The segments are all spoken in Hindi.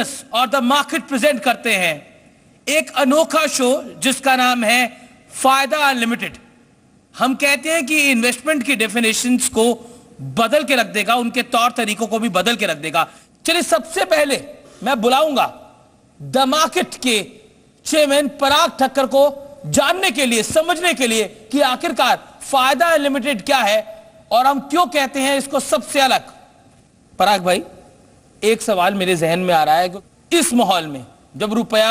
बिजनेस और द मार्केट प्रेजेंट करते हैं एक अनोखा शो जिसका नाम है फायदा अनलिमिटेड। हम कहते हैं कि इन्वेस्टमेंट की डेफिनेशंस को बदल के रख देगा, उनके तौर तरीकों को भी बदल के रख देगा। चलिए सबसे पहले मैं बुलाऊंगा द मार्केट के चेयरमैन पराग ठक्कर को जानने के लिए, समझने के लिए कि आखिरकार फायदा अनलिमिटेड क्या है और हम क्यों कहते हैं इसको सबसे अलग। पराग भाई, एक सवाल मेरे जहन में आ रहा है कि इस माहौल में जब रुपया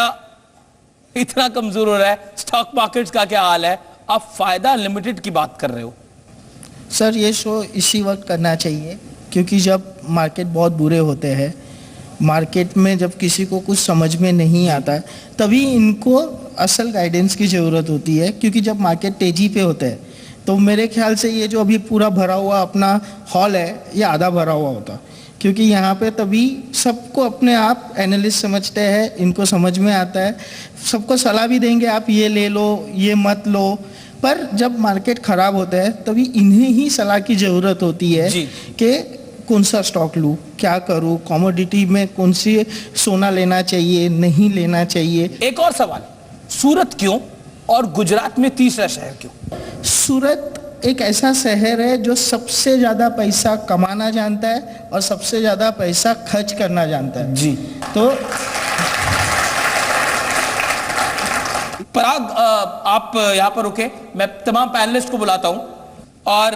इतना कमजोर हो रहा है, स्टॉक मार्केट्स का क्या हाल है, आप फायदा अनलिमिटेड की बात कर रहे हो। सर ये शो इसी वक्त करना चाहिए क्योंकि जब मार्केट बहुत बुरे होते हैं, मार्केट में जब किसी को कुछ समझ में नहीं आता है, तभी इनको असल गाइडेंस की ज़रूरत होती है। क्योंकि जब मार्केट तेज़ी पे होता है तो मेरे ख्याल से ये जो अभी पूरा भरा हुआ अपना हॉल है ये आधा भरा हुआ होता, क्योंकि यहाँ पे तभी सबको अपने आप एनालिस्ट समझते हैं, इनको समझ में आता है, सबको सलाह भी देंगे आप ये ले लो ये मत लो। पर जब मार्केट ख़राब होता है तभी इन्हें ही सलाह की ज़रूरत होती है कि कौन सा स्टॉक लूँ, क्या करूँ, कमोडिटी में कौन सी सोना लेना चाहिए नहीं लेना चाहिए। एक और सवाल, सूरत क्यों और गुजरात में तीसरा शहर क्यों? सूरत एक ऐसा शहर है जो सबसे ज़्यादा पैसा कमाना जानता है और सबसे ज़्यादा पैसा खर्च करना जानता है जी। तो पराग, आप यहां पर रुके, मैं तमाम पैनलिस्ट को बुलाता हूं और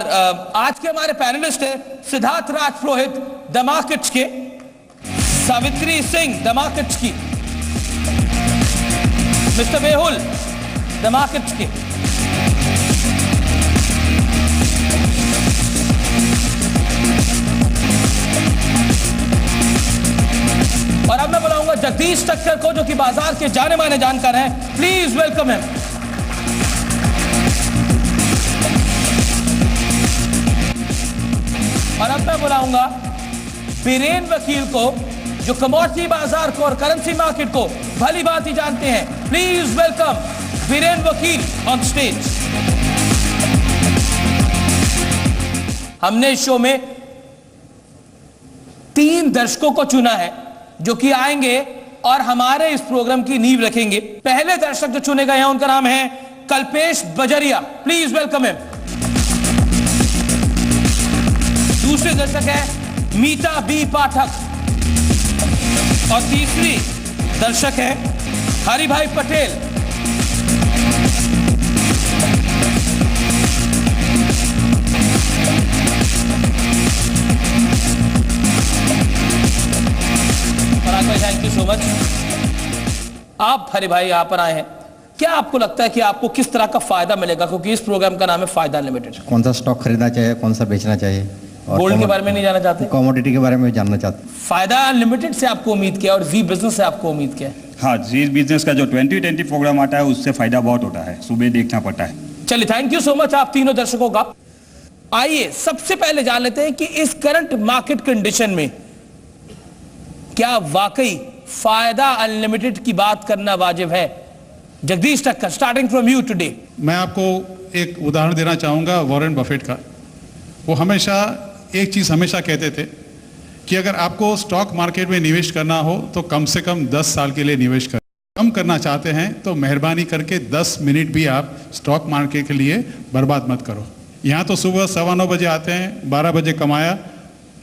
आज के हमारे पैनलिस्ट है सिद्धार्थ राज पुरोहित द मार्केट्स के, सावित्री सिंह द मार्केट्स की, मिस्टर बेहुल द मार्केट्स के, और अब मैं बुलाऊंगा जगदीश ठक्कर को जो कि बाजार के जाने माने जानकार हैं। Please welcome him. और अब मैं बुलाऊंगा बीरेन वकील को जो कमोडिटी बाजार को और करेंसी मार्केट को भली बात ही जानते हैं। प्लीज वेलकम बीरेन वकील ऑन स्टेज। हमने इस शो में 3 दर्शकों को चुना है जो कि आएंगे और हमारे इस प्रोग्राम की नींव रखेंगे। पहले दर्शक जो चुने गए हैं उनका नाम है कल्पेश बजरिया, प्लीज वेलकम हिम। दूसरे दर्शक है मीता बी पाठक और तीसरी दर्शक है Haribhai Patel. Thank you so much. आप हरि भाई यहां पर आए हैं, क्या आपको लगता है कि आपको किस तरह का फायदा मिलेगा, क्योंकि इस प्रोग्राम का नाम है फायदा लिमिटेड? कौन सा स्टॉक खरीदना चाहिए, कौन सा बेचना चाहिए, और गोल्ड के बारे में नहीं जानना चाहते, कमोडिटी के बारे में जानना चाहते। फायदा अनलिमिटेड से आपको उम्मीद क्या और जी बिजनेस से आपको उम्मीद क्या है? हाँ, जी बिजनेस का जो 2020 प्रोग्राम आता है उससे फायदा बहुत होता है, सुबह देखना पड़ता है। चलिए, थैंक यू सो मच आप तीनों दर्शकों का। आइए सबसे पहले जान लेते हैं कि इस करंट मार्केट कंडीशन में क्या वाकई फायदा अनलिमिटेड की बात करना वाजिब है। Jagdish Thakkar, starting from you today. मैं आपको एक उदाहरण देना चाहूँगा वॉरेन बफेट का। वो हमेशा एक चीज़ हमेशा कहते थे कि अगर आपको स्टॉक मार्केट में निवेश करना हो तो कम से कम 10 साल के लिए निवेश करें। कम करना चाहते हैं तो मेहरबानी करके 10 मिनट भी आप स्टॉक मार्केट के लिए बर्बाद मत करो। यहाँ तो सुबह 9:15 बजे आते हैं, 12 बजे कमाया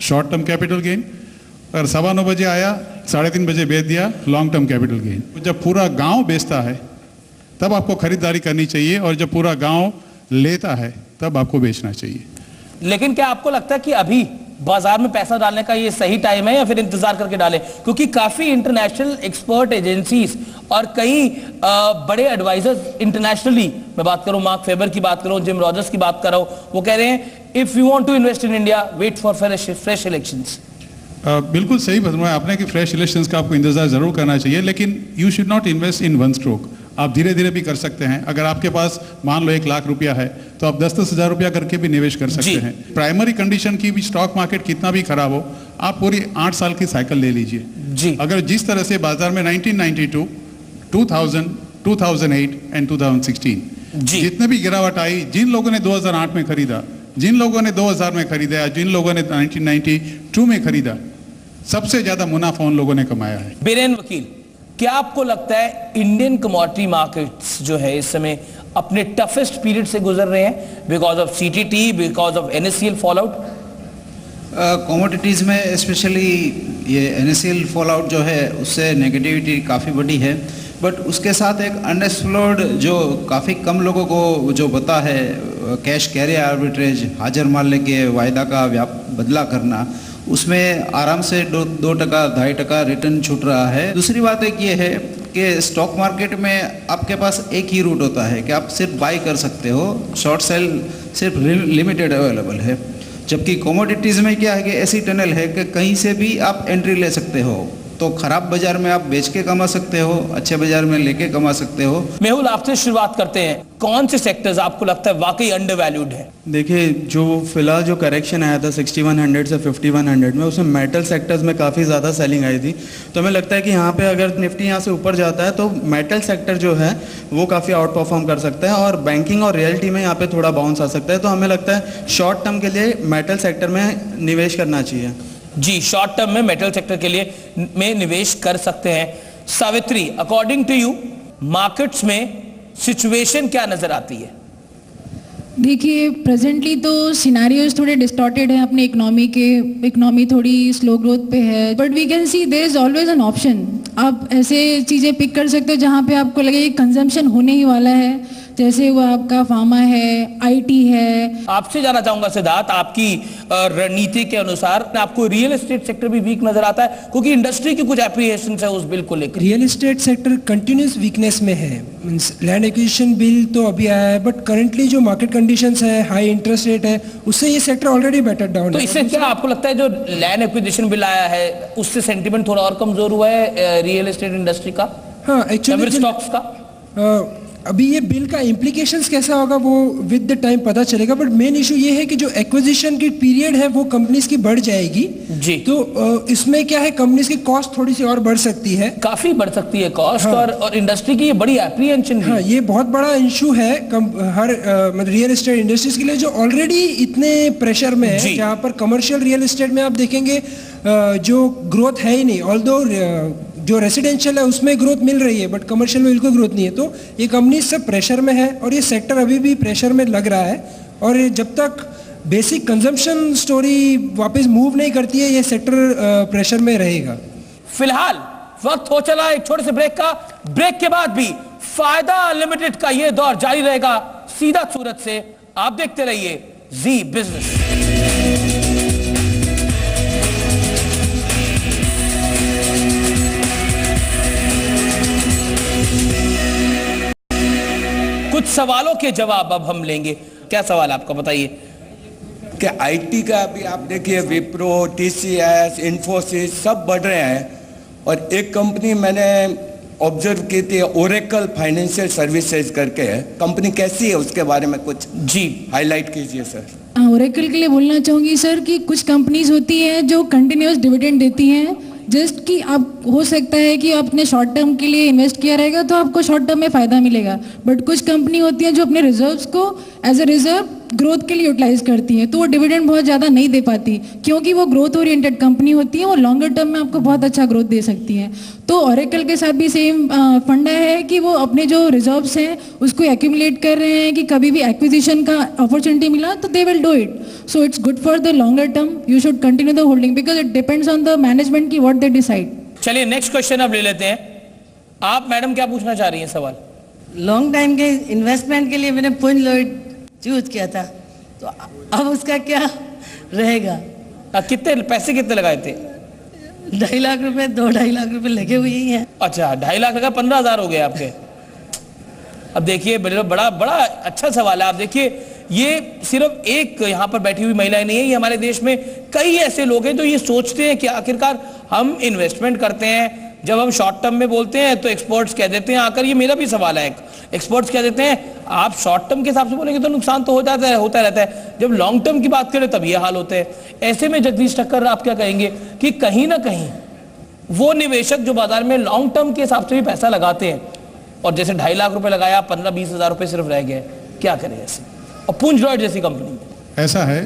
शॉर्ट टर्म कैपिटल गेन, अगर 9:15 बजे आया 3:30 बजे बेच दिया लॉन्ग टर्म कैपिटल गेन। जब पूरा गांव बेचता है तब आपको खरीदारी करनी चाहिए और जब पूरा गांव लेता है तब आपको बेचना चाहिए। लेकिन क्या आपको लगता है कि अभी बाजार में पैसा डालने का ये सही टाइम है या फिर इंतजार करके डालें? क्योंकि काफी इंटरनेशनल एक्सपर्ट एजेंसीज और कई बड़े एडवाइजर्स इंटरनेशनली, मैं बात करूं मार्क फेबर की बात करूं, जिम रॉजर्स की बात कर रहा हूं, वो कह रहे हैं if you want to invest in India wait for fresh elections. बिल्कुल सही बताया आपने कि फ्रेश इलेक्शंस का आपको इंतजार जरूर करना चाहिए, लेकिन you should not invest in one stroke. आप धीरे धीरे भी कर सकते हैं। अगर आपके पास मान लो 1 लाख रुपया है तो आप 10-10 हज़ार रुपया करके भी निवेश कर सकते हैं। प्राइमरी कंडीशन की भी स्टॉक मार्केट कितना भी खराब हो, आप पूरी 8 साल की साइकिल ले लीजिए जी। अगर जिस तरह से बाजार में 1992, 2000, 2008 एंड 2016 जितने भी गिरावट आई, जिन लोगों ने 2008 में खरीदा, जिन लोगों ने 2000 में खरीदा, जिन लोगों ने 1992 में खरीदा, सबसे ज्यादा मुनाफा उन लोगों ने कमाया है। बीरेन वकील, क्या आपको लगता है इंडियन कमोडिटी मार्केट्स जो है इस समय अपने टफेस्ट पीरियड से गुजर रहे हैं because of CTT, because of NSCL fallout? Commodities में स्पेशली ये एनएससीएल फॉलआउट जो है उससे नेगेटिविटी काफ़ी बड़ी है, बट उसके साथ एक अनएक्सप्लोर्ड जो काफ़ी कम लोगों को जो पता है, कैश कैरी आर्बिट्रेज, हाजिर माल लेके वायदा का बदला करना, उसमें आराम से 2% 2.5% रिटर्न छूट रहा है। दूसरी बात एक ये है कि स्टॉक मार्केट में आपके पास एक ही रूट होता है कि आप सिर्फ बाई कर सकते हो, शॉर्ट सेल सिर्फ लिमिटेड अवेलेबल है। जबकि कमोडिटीज़ में क्या है कि ऐसी टनल है कि कहीं से भी आप एंट्री ले सकते हो, तो खराब बाजार में आप बेच के कमा सकते हो, अच्छे बाजार में लेके कमा सकते हो। मेहुल, आपसे शुरुआत करते हैं, कौन से सेक्टर्स आपको लगता है वाकई अंडर वैल्यूड है? देखिए, जो फिलहाल जो करेक्शन आया था 6100 से 5100 में, उसमें मेटल सेक्टर्स में काफ़ी ज़्यादा सेलिंग आई थी। तो हमें लगता है कि यहाँ पे अगर निफ्टी यहाँ से ऊपर जाता है तो मेटल सेक्टर जो है वो काफ़ी आउट परफॉर्म कर सकता है और बैंकिंग और रियल्टी में यहाँ पे थोड़ा बाउंस आ सकता है। तो हमें लगता है शॉर्ट टर्म के लिए मेटल सेक्टर में निवेश करना चाहिए। जी, शॉर्ट टर्म में मेटल सेक्टर के लिए में निवेश कर सकते हैं। Savitri, according to you markets में सिचुएशन क्या नजर आती है? देखिए, प्रेजेंटली तो सिनारियोज थोड़े डिस्टॉर्टेड हैं अपनी इकोनॉमी थोड़ी स्लो ग्रोथ पे है, but we can see there is always an option. आप ऐसे चीज़ें पिक कर सकते हो जहाँ पे आपको लगे कि कंजम्पशन होने ही वाला है, जैसे वो आपका फार्मा है, आईटी है। आपसे जानना चाहूंगा सिद्धार्थ, आपकी रणनीति के अनुसार आपको रियल एस्टेट सेक्टर भी वीक नजर आता है, क्योंकि इंडस्ट्री की कुछ एप्रीहेंशन है उस बिल को लेकर? Real estate sector continuous weakness में है। मींस लैंड एक्विजिशन बिल तो अभी आया है, बट करंटली जो मार्केट कंडीशंस है, हाई इंटरेस्ट रेट है, उससे ये सेक्टर ऑलरेडी बेटर डाउन तो है। इससे क्या आपको लगता है जो लैंड एक्विजिशन बिल आया है उससे सेंटिमेंट थोड़ा और कमजोर हुआ है रियल एस्टेट इंडस्ट्री का? हाँ, एक्चुअली स्टॉक्स का अभी ये बिल का इम्प्लीकेशंस कैसा होगा वो विद द टाइम पता चलेगा, बट मेन इशू ये है कि जो एक्विजिशन की पीरियड है वो कंपनीज की बढ़ जाएगी जी। तो इसमें क्या है, कंपनीज की कॉस्ट थोड़ी सी और बढ़ सकती है, काफी बढ़ सकती है कॉस्ट। हाँ। और इंडस्ट्री की ये बड़ी एप्रीहेंशन है। हाँ, ये बहुत बड़ा इशू है हर मतलब रियल एस्टेट इंडस्ट्रीज के लिए जो ऑलरेडी इतने प्रेशर में है, जहाँ पर कमर्शियल रियल एस्टेट में आप देखेंगे जो ग्रोथ है ही नहीं। ऑल्दो जो रेसिडेंशियल है उसमें ग्रोथ मिल रही है, बट कमर्शियल में बिल्कुल ग्रोथ नहीं है। तो ये कंपनी सब प्रेशर में है और ये सेक्टर अभी भी प्रेशर में लग रहा है, और जब तक बेसिक कंजम्पशन स्टोरी वापस मूव नहीं करती है ये सेक्टर प्रेशर में रहेगा। फिलहाल वक्त हो चला एक छोटे से ब्रेक का। ब्रेक के बाद भी फायदा अनलिमिटेड का ये दौर जारी रहेगा सीधा सूरत से। आप देखते रहिए जी बिजनेस। कुछ सवालों के जवाब अब हम लेंगे। क्या सवाल आपका, बताइए? कि आईटी का अभी आप देखिए विप्रो, टीसीएस, इन्फोसिस सब बढ़ रहे हैं, और एक कंपनी मैंने ऑब्जर्व की थी ओरेकल फाइनेंशियल सर्विसेज करके है, कंपनी कैसी है उसके बारे में कुछ जी हाईलाइट कीजिए सर। ओरेकल के लिए बोलना चाहूँगी सर कि कुछ कंपनीज होती हैं जो कंटिन्यूस डिविडेंड देती हैं, जस्ट कि आप हो सकता है कि आपने शॉर्ट टर्म के लिए इन्वेस्ट किया रहेगा तो आपको शॉर्ट टर्म में फ़ायदा मिलेगा, बट कुछ कंपनी होती हैं जो अपने रिजर्व्स को एज अ रिजर्व ग्रोथ के लिए यूटिलाइज करती हैं, तो वो डिविडेंड बहुत ज़्यादा नहीं दे पाती क्योंकि वो ग्रोथ ओरिएंटेड कंपनी होती है, वो लॉन्गर टर्म में आपको बहुत अच्छा ग्रोथ दे सकती हैं। तो ओरेकल के साथ भी सेम फंडा है कि वो अपने जो रिजर्व्स हैं उसको एक्यूमुलेट कर रहे हैं कि कभी भी एक्विजिशन का अपॉर्चुनिटी मिला तो they will do it. So it's good for the longer term, you should continue the holding because it depends on the management की व्हाट दे डिसाइड। चलिए नेक्स्ट क्वेश्चन अब ले लेते हैं। आप मैडम क्या पूछना चाह रही हैं सवाल? लॉन्ग टाइम के इन्वेस्टमेंट के लिए मैंने पुंज लॉयड चूज किया था, तो अब उसका क्या रहेगा? कितने पैसे कितने लगाए थे? 2.5 लाख रुपए, 2-2.5 लाख रुपए लगे हुए ही हैं। अच्छा, 2.5 लाख लगा, 15,000 हो गए आपके। अब देखिए बड़ा बड़ा अच्छा सवाल है। आप देखिए ये सिर्फ एक यहाँ पर बैठी हुई महिला नहीं है, ये हमारे देश में कई ऐसे लोग हैं जो ये सोचते हैं कि आखिरकार हम इन्वेस्टमेंट करते हैं, जब हम शॉर्ट टर्म में बोलते हैं तो एक्सपर्ट्स कह देते हैं, आकर ये मेरा भी सवाल है, एक्सपर्ट्स कह देते हैं आप शॉर्ट टर्म के हिसाब से बोलेंगे तो नुकसान तो होता रहता है, जब लॉन्ग टर्म की बात करें तब ये हाल होते हैं। ऐसे में जगदीश ठक्कर आप क्या कहेंगे कि कहीं ना कहीं वो निवेशक जो बाजार में लॉन्ग टर्म के हिसाब से भी पैसा लगाते हैं, और जैसे 2.5 लाख रुपए लगाया, 15-20 हज़ार रुपए सिर्फ रह गए, क्या करें ऐसे? और पुंज लॉयड जैसी कंपनी ऐसा है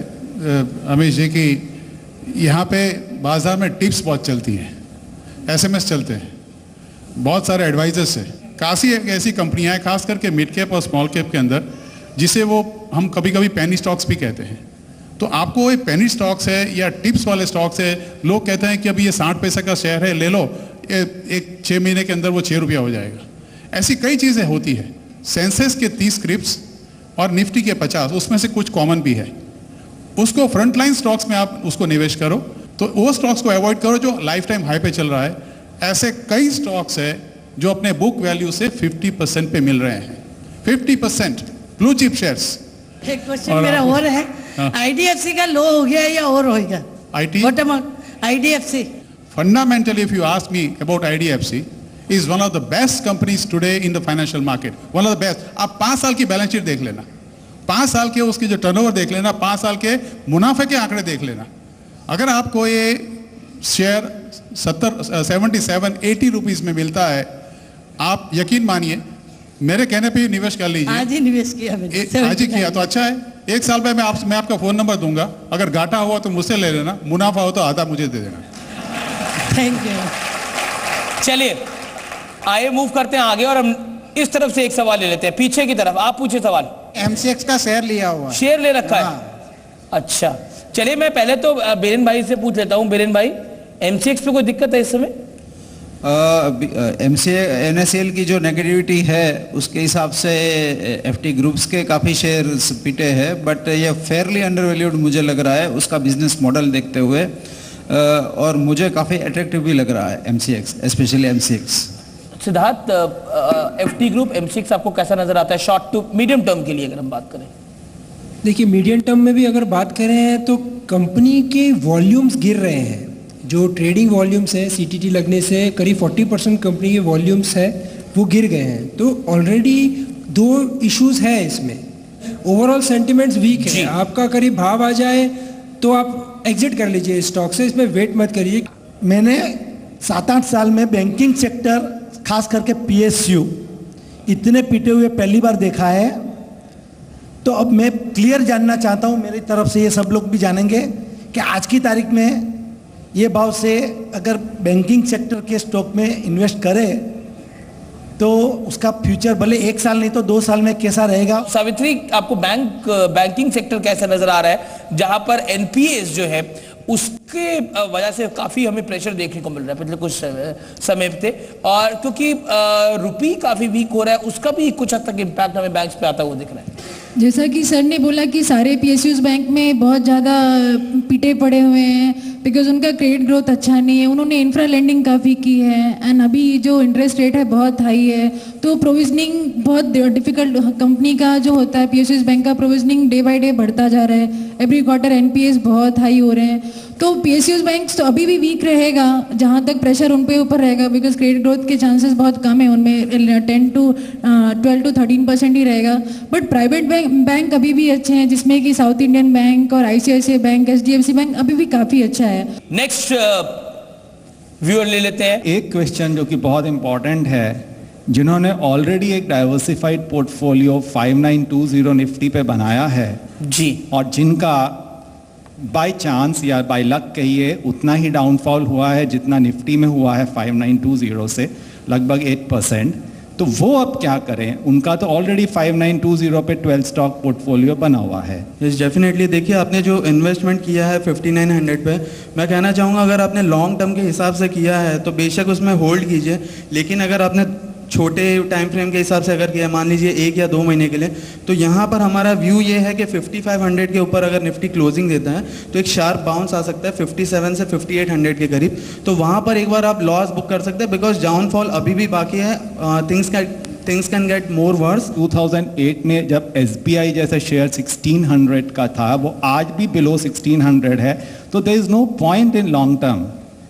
अमीश जी कि यहाँ पे बाजार में टिप्स बहुत चलती हैं, एसएमएस चलते हैं, बहुत सारे एडवाइजर्स है। काफ़ी एक ऐसी कंपनियां हैं खास करके मिड कैप और स्मॉल कैप के अंदर जिसे वो हम कभी कभी पेनी स्टॉक्स भी कहते हैं। तो आपको ये पेनी स्टॉक्स है या टिप्स वाले स्टॉक्स है, लोग कहते हैं कि अभी ये 60 पैसे का शेयर है, ले लो, एक 6 महीने के अंदर वो 6 रुपया हो जाएगा। ऐसी कई चीज़ें होती है। सेंसेक्स के 30 क्रिप्स और निफ्टी के 50, उसमें से कुछ कॉमन भी है। उसको फ्रंटलाइन स्टॉक्स में आप उसको निवेश करो, तो वो स्टॉक्स को अवॉइड करो जो लाइफ टाइम हाई पे चल रहा है। ऐसे कई स्टॉक्स है जो अपने बुक वैल्यू से 50% पे मिल रहे हैं। 50% ब्लू चिप शेयर्स। एक क्वेश्चन मेरा और है, आईडीएफसी का लो हो गया या और होएगा? What about IDFC? Fundamentally if you ask me about IDFC is one of the best companies today in the financial market, one of the best। आप 5 साल की बैलेंस शीट देख लेना, 5 साल के उसकी जो टर्नओवर देख लेना, 5 साल के मुनाफे के आंकड़े देख लेना। अगर आपको ये शेयर 77-80 रुपीस में मिलता है, आप यकीन मानिए मेरे कहने पे निवेश कर लीजिए। आज ही निवेश किया मैंने, आज ही किया तो अच्छा है। 1 साल में मैं आपका फोन नंबर दूंगा, अगर घाटा हुआ तो मुझसे ले लेना, मुनाफा हो तो आधा मुझे दे देना। Thank you. चलिए आइए मूव करते हैं आगे और हम इस तरफ से एक सवाल ले लेते हैं, पीछे की तरफ। आप पूछे सवाल। एमसीएक्स का शेयर लिया हुआ है। शेयर ले रखा है? अच्छा चलिए मैं पहले तो बीरेन भाई से पूछ लेता हूं। बीरेन भाई, एमसीएक्स पे कोई दिक्कत है इस समय? एनएसएल की जो नेगेटिविटी है उसके हिसाब से एफटी ग्रुप्स के काफ़ी शेयर्स पिटे हैं, बट ये फेयरली अंडरवैल्यूड मुझे लग रहा है उसका बिजनेस मॉडल देखते हुए, और मुझे काफ़ी अट्रैक्टिव भी लग रहा है MCX, specially MCX. Siddharth, FT group MCX आपको कैसा नजर आता है शॉर्ट टू मीडियम टर्म के लिए अगर हम बात करें? देखिए मीडियम टर्म में भी अगर बात करें तो कंपनी के वॉल्यूम्स गिर रहे हैं। जो ट्रेडिंग वॉल्यूम्स है सीटीटी लगने से करीब 40% कंपनी के वॉल्यूम्स है वो गिर गए हैं। तो ऑलरेडी 2 इश्यूज है इसमें। ओवरऑल सेंटिमेंट्स वीक है, आपका करीब भाव आ जाए तो आप एग्जिट कर लीजिए स्टॉक से, इसमें वेट मत करिए। मैंने 7-8 साल में बैंकिंग सेक्टर खास करके पीएसयू इतने पिटे हुए पहली बार देखा है। तो अब मैं क्लियर जानना चाहता हूं, मेरी तरफ से ये सब लोग भी जानेंगे कि आज की तारीख में ये भाव से अगर बैंकिंग सेक्टर के स्टॉक में इन्वेस्ट करें तो उसका फ्यूचर भले 1 साल नहीं तो 2 साल में कैसा रहेगा? सावित्री, आपको बैंकिंग सेक्टर कैसा नजर आ रहा है जहां पर एनपीएस जो है उसके वजह से काफी हमें प्रेशर देखने को मिल रहा है पिछले कुछ समय पे, और क्योंकि रुपी काफी वीक हो रहा है उसका भी कुछ हद तक इम्पैक्ट हमें बैंक्स पे आता हुआ दिख रहा है। जैसा कि सर ने बोला कि सारे पीएसयूज बैंक में बहुत ज़्यादा पिटे पड़े हुए हैं बिकॉज उनका क्रेडिट ग्रोथ अच्छा नहीं है, उन्होंने इंफ्रा लेंडिंग काफ़ी की है एंड अभी जो इंटरेस्ट रेट है बहुत हाई है, तो प्रोविजनिंग बहुत डिफिकल्ट। कंपनी का जो होता है पीएसयूज बैंक का प्रोविजनिंग डे बाय डे बढ़ता जा रहा है, एवरी क्वार्टर एनपीएस बहुत हाई हो रहे हैं। तो पीएसयूज बैंक तो अभी भी वीक रहेगा जहाँ तक प्रेशर उन पे ऊपर रहेगा बिकॉज क्रेडिट ग्रोथ के चांसेस बहुत कम है उनमें, 12 to 13% ही रहेगा। बट प्राइवेट बैंक अभी भी अच्छे हैं जिसमें कि साउथ इंडियन बैंक और आईसीआईसीआई बैंक, एचडीएफसी बैंक अभी भी काफी अच्छा है। नेक्स्ट व्यूअर ले लेते हैं। एक क्वेश्चन जो कि बहुत इंपॉर्टेंट है, जिन्होंने ऑलरेडी एक डाइवर्सिफाइड पोर्टफोलियो 5920 निफ्टी पे बनाया है जी, और जिनका बाय चांस या बाय लक कहिए उतना ही डाउनफॉल हुआ है जितना निफ्टी में हुआ है 5920 से, लगभग 8%, तो वो अब क्या करें? उनका तो ऑलरेडी 5920 पे 12 स्टॉक पोर्टफोलियो बना हुआ है। Yes definitely. देखिए आपने जो इन्वेस्टमेंट किया है 5900 पे, मैं कहना चाहूँगा अगर आपने लॉन्ग टर्म के हिसाब से किया है तो बेशक उसमें होल्ड कीजिए, लेकिन अगर आपने छोटे टाइम फ्रेम के हिसाब से अगर किया, मान लीजिए 1 या 2 महीने के लिए, तो यहाँ पर हमारा व्यू ये है कि 5500 के ऊपर अगर निफ्टी क्लोजिंग देता है तो एक शार्प बाउंस आ सकता है 57 से 5800 के करीब, तो वहाँ पर एक बार आप लॉस बुक कर सकते हैं बिकॉज डाउनफॉल अभी भी बाकी है। Things can get more verse. 2008 में जब SBI जैसा शेयर 1600 का था, वो आज भी बिलो 1600 है, तो there is no point in long term.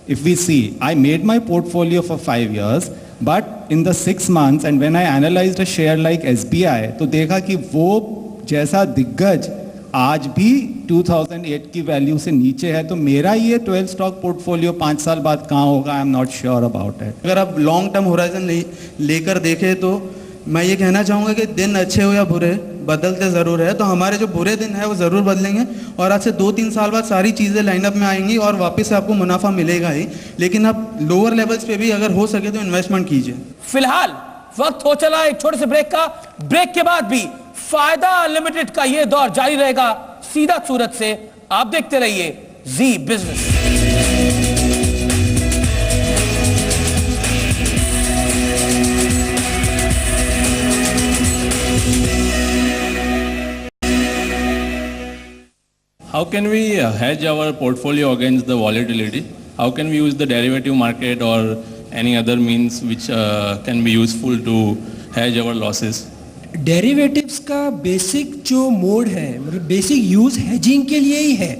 If we see, I made my portfolio for 5 years, but in the 6 months and when I analyzed a share like SBI, तो देखा कि वो जैसा दिग्गज आज भी 2008 की वैल्यू से नीचे है, तो मेरा ये 12 स्टॉक पोर्टफोलियो 5 साल बाद कहाँ होगा, I am not sure about it. अगर आप लॉन्ग टर्म होराइजन लेकर देखें तो मैं ये कहना चाहूँगा कि दिन अच्छे हो या बुरे बदलते ज़रूर है, तो हमारे जो बुरे दिन है वो ज़रूर बदलेंगे और आज से 2-3 साल बाद सारी चीज़ें लाइनअप में आएंगी और वापस से आपको मुनाफा मिलेगा ही। लेकिन आप लोअर लेवल्स पे भी अगर हो सके तो इन्वेस्टमेंट कीजिए। फिलहाल वक्त हो चला एक छोटे से ब्रेक का। ब्रेक के बाद भी फायदा अनलिमिटेड का ये दौर जारी रहेगा सीधा सूरत से। आप देखते रहिए जी business. How can we hedge our portfolio against the volatility? How can we use the derivative market or any other means which can be useful to hedge our losses? Derivatives का बेसिक जो मोड है, मतलब बेसिक यूज हेजिंग के लिए ही है।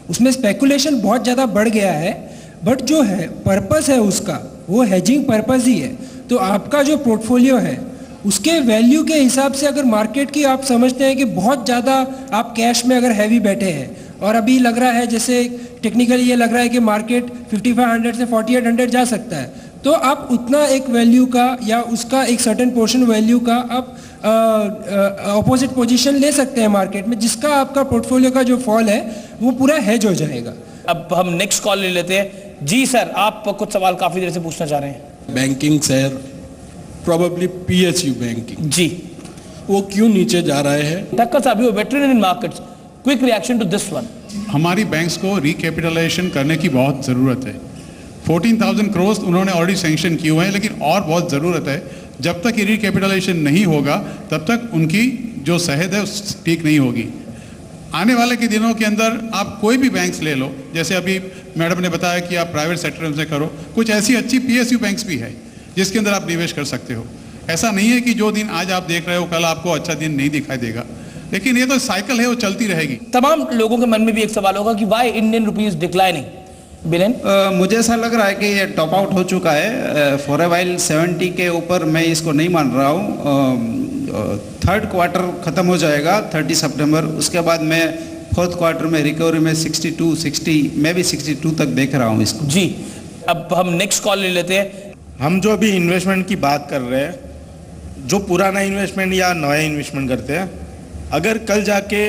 उसमें स्पेकुलेशन बहुत ज़्यादा बढ़ गया है, बट जो है पर्पस है उसका वो हेजिंग पर्पस ही है। तो आपका जो पोर्टफोलियो है उसके वैल्यू के हिसाब से अगर मार्केट की आप समझते हैं कि बहुत ज़्यादा आप कैश में अगर हैवी बैठे हैं और अभी लग रहा है जैसे टेक्निकली ये लग रहा है कि मार्केट 5500 से 4800 जा सकता है, तो आप उतना एक वैल्यू का या उसका एक सर्टेन पोर्शन वैल्यू का आप अपोजिट पोजीशन ले सकते हैं मार्केट में, जिसका आपका पोर्टफोलियो का जो फॉल है वो पूरा हेज हो जाएगा। अब हम नेक्स्ट कॉल ले लेते हैं। जी सर, आप कुछ सवाल काफी देर से पूछना चाह रहे हैं। Banking sir, probably PSU banking जी, वो क्यों नीचे जा रहे हैं? टक्कर साहब, you veteran in markets, quick reaction to this one. हमारी बैंक्स को रिकैपिटलाइजेशन करने की बहुत ज़रूरत है। 14,000 करोड़ उन्होंने ऑलरेडी सैंक्शन किए हुए हैं, लेकिन और बहुत ज़रूरत है। जब तक ये रिकैपिटलाइजेशन नहीं होगा तब तक उनकी जो सेहत है ठीक नहीं होगी। आने वाले के दिनों के अंदर आप कोई भी बैंक्स ले लो, जैसे अभी मैडम ने बताया कि आप प्राइवेट सेक्टर से करो, कुछ ऐसी अच्छी पीएसयू बैंक्स भी है जिसके अंदर आप निवेश कर सकते हो। ऐसा नहीं है कि जो दिन आज आप देख रहे हो कल आपको अच्छा दिन नहीं दिखाई देगा, लेकिन ये तो साइकिल है, वो चलती रहेगी। तमाम लोगों के मन में भी एक सवाल होगा कि why Indian rupees declining. Villain, मुझे ऐसा लग रहा है कि ये टॉप आउट हो चुका है। फॉर ए वाइल 70 के ऊपर मैं इसको नहीं मान रहा हूँ। थर्ड क्वार्टर खत्म हो जाएगा 30 सितंबर, उसके बाद मैं फोर्थ क्वार्टर में रिकवरी में 62, 60, मैं भी 62 तक देख रहा हूँ इसको। जी, अब हम नेक्स्ट कॉल ले लेते हैं। हम जो अभी इन्वेस्टमेंट की बात कर रहे हैं, जो पुराना इन्वेस्टमेंट या नया इन्वेस्टमेंट करते हैं, अगर कल जाके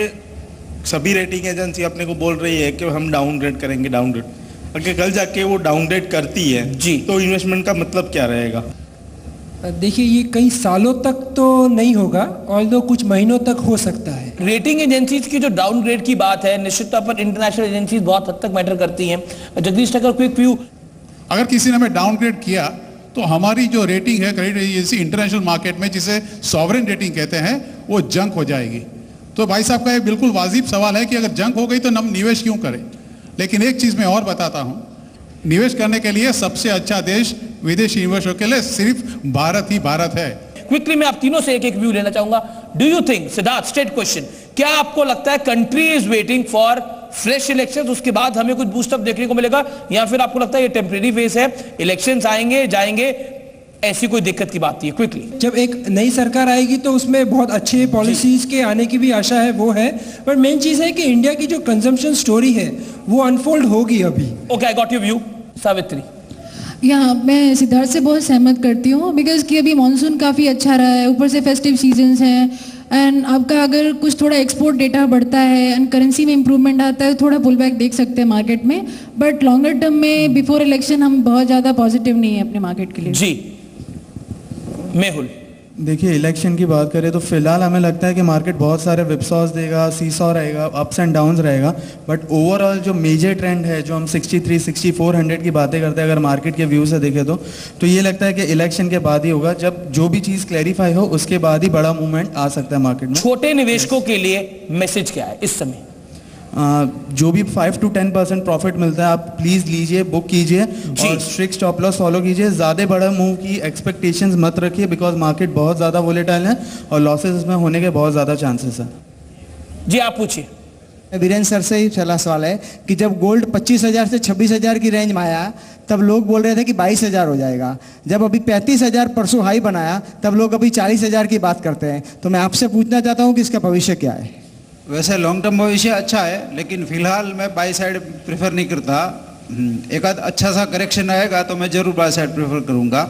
सभी रेटिंग एजेंसी अपने को बोल रही है कि हम डाउनग्रेड करेंगे, डाउनग्रेड, अगर कल जाके वो डाउनग्रेड करती है जी, तो इन्वेस्टमेंट का मतलब क्या रहेगा? देखिए, ये कई सालों तक तो नहीं होगा, ऑल्दो कुछ महीनों तक हो सकता है। रेटिंग एजेंसीज की जो डाउनग्रेड की बात है, निश्चित तौर पर इंटरनेशनल एजेंसीज बहुत हद तक मैटर करती हैं। Jagdish Thakur, quick view. अगर किसी ने हमें डाउनग्रेड किया तो हमारी जो रेटिंग है क्रेडिट एजेंसी इंटरनेशनल मार्केट में, जिसे सॉवरेन रेटिंग कहते हैं, वो जंक हो जाएगी। तो भाई साहब का एक बिल्कुल वाजिब सवाल है कि अगर जंक हो गई तो हम निवेश क्यों करें। लेकिन एक चीज़ मैं और बताता हूँ, निवेश करने के लिए सबसे अच्छा देश विदेशी निवेशों के लिए सिर्फ भारत ही भारत है। क्विकली मैं आप तीनों से एक एक व्यू लेना चाहूंगा। Do you think, Siddharth, straight question, क्या आपको लगता है country is waiting for fresh elections, उसके बाद हमें कुछ बूस्टअप देखने को मिलेगा, या फिर आपको लगता है ये टेम्परेरी फेज है, इलेक्शंस आएंगे जाएंगे, ऐसी कोई दिक्कत की बात नहीं है? क्विकली, जब एक नई सरकार आएगी तो उसमें बहुत अच्छे पॉलिसीज के आने की भी आशा है, वो है, पर मेन चीज है कि इंडिया की जो कंजम्पशन स्टोरी है वो अनफोल्ड होगी अभी। Okay, I got your view. Savitri. यहाँ मैं सिद्धार्थ से बहुत सहमत करती हूँ, बिकॉज कि अभी मानसून काफ़ी अच्छा रहा है, ऊपर से फेस्टिव सीजन्स हैं, एंड आपका अगर कुछ थोड़ा एक्सपोर्ट डेटा बढ़ता है एंड करेंसी में इंप्रूवमेंट आता है, थोड़ा पुल बैक देख सकते हैं मार्केट में, बट लॉन्गर टर्म में बिफोर इलेक्शन हम बहुत ज़्यादा पॉजिटिव नहीं है अपने मार्केट के लिए। जी मेहुल। देखिए, इलेक्शन की बात करें तो फिलहाल हमें लगता है कि मार्केट बहुत सारे विपसॉस देगा, सीसॉ रहेगा, अप्स एंड डाउन्स रहेगा, बट ओवरऑल जो मेजर ट्रेंड है, जो हम 63, 6400 की बातें करते हैं अगर मार्केट के व्यू से देखें तो ये लगता है कि इलेक्शन के बाद ही होगा, जब जो भी चीज़ क्लैरिफाई हो उसके बाद ही बड़ा मूवमेंट आ सकता है मार्केट में। छोटे निवेशकों के लिए मैसेज क्या है इस समय? जो भी 5 to 10% प्रॉफिट मिलता है आप प्लीज लीजिए, बुक कीजिए और स्ट्रिक्ट स्टॉप लॉस फॉलो कीजिए। ज़्यादा बड़ा मूव की एक्सपेक्टेशंस मत रखिए, बिकॉज मार्केट बहुत ज़्यादा वोलेटाइल है और लॉसेस इसमें होने के बहुत ज़्यादा चांसेस हैं। जी आप पूछिए। वीरेंद्र सर से ही पहला सवाल है कि जब गोल्ड 25,000 से 26,000 की रेंज में आया तब लोग बोल रहे थे कि 22,000 हो जाएगा, जब अभी 35,000 परसों हाई बनाया तब लोग अभी 40,000 की बात करते हैं, तो मैं आपसे पूछना चाहता हूँ कि इसका भविष्य क्या है? वैसे लॉन्ग टर्म भविष्य अच्छा है, लेकिन फिलहाल मैं बाई साइड प्रेफर नहीं करता। एक आध अच्छा सा करेक्शन आएगा तो मैं जरूर बाई साइड प्रेफर करूँगा।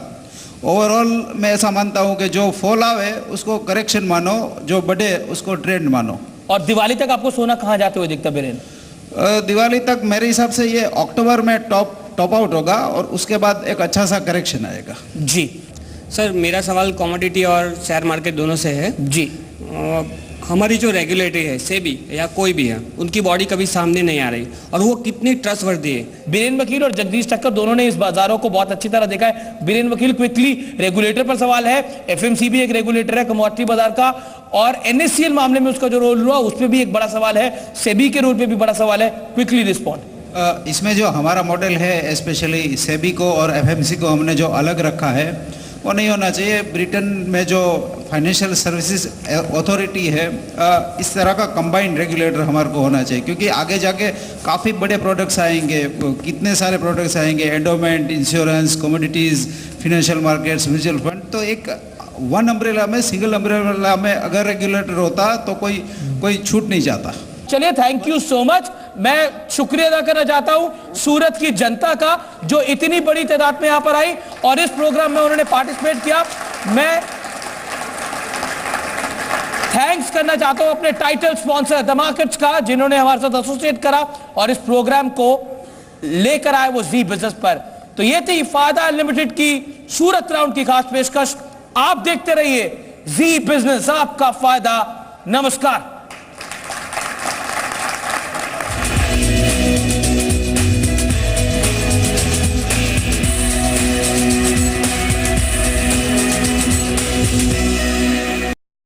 ओवरऑल मैं ऐसा मानता हूँ कि जो फॉल आवे उसको करेक्शन मानो, जो बढ़े उसको ट्रेंड मानो। और दिवाली तक आपको सोना कहाँ जाते हुए दिखता बीरेन? दिवाली तक मेरे हिसाब से ये अक्टूबर में टॉप आउट होगा और उसके बाद एक अच्छा सा करेक्शन आएगा। जी सर, मेरा सवाल कमोडिटी और शेयर मार्केट दोनों से है। जी हमारी जो रेगुलेटरी है, सेबी या कोई भी है, उनकी बॉडी कभी सामने नहीं आ रही और वो कितनी ट्रस्टवर्दी है? बीरेन वकील और जगदीश ठक्कर दोनों ने इस बाजारों को बहुत अच्छी तरह देखा है। बीरेन वकील, क्विकली, रेगुलेटर पर सवाल है। एफएमसीबी एक रेगुलेटर है कमोडिटी बाजार का, और एनएससीएल मामले में उसका जो रोल हुआ उस पर भी एक बड़ा सवाल है, सेबी के रोल पे भी बड़ा सवाल है। Quickly respond. इसमें जो हमारा मॉडल है, स्पेशली सेबी को और एफएमसी को हमने जो अलग रखा है वो नहीं होना चाहिए। ब्रिटेन में जो फाइनेंशियल सर्विसेज अथॉरिटी है, इस तरह का कंबाइंड रेगुलेटर हमारे को होना चाहिए, क्योंकि आगे जाके काफ़ी बड़े प्रोडक्ट्स आएंगे, कितने सारे प्रोडक्ट्स आएंगे, endowment, insurance, commodities, financial markets, mutual fund. तो एक वन अम्ब्रेला में, सिंगल अम्ब्रेला में अगर रेगुलेटर होता तो कोई छूट नहीं जाता। चलिए, थैंक यू सो मच। मैं शुक्रिया अदा करना चाहता हूं सूरत की जनता का, जो इतनी बड़ी तादाद में यहां पर आई और इस प्रोग्राम में उन्होंने पार्टिसिपेट किया। मैं थैंक्स करना चाहता हूं अपने टाइटल स्पॉन्सर द मार्केट्स का, जिन्होंने हमारे साथ एसोसिएट करा और इस प्रोग्राम को लेकर आए वो जी बिजनेस पर। तो ये थी फायदा अनलिमिटेड की सूरत राउंड की खास पेशकश। आप देखते रहिए जी बिजनेस, आपका फायदा। नमस्कार। Yeah.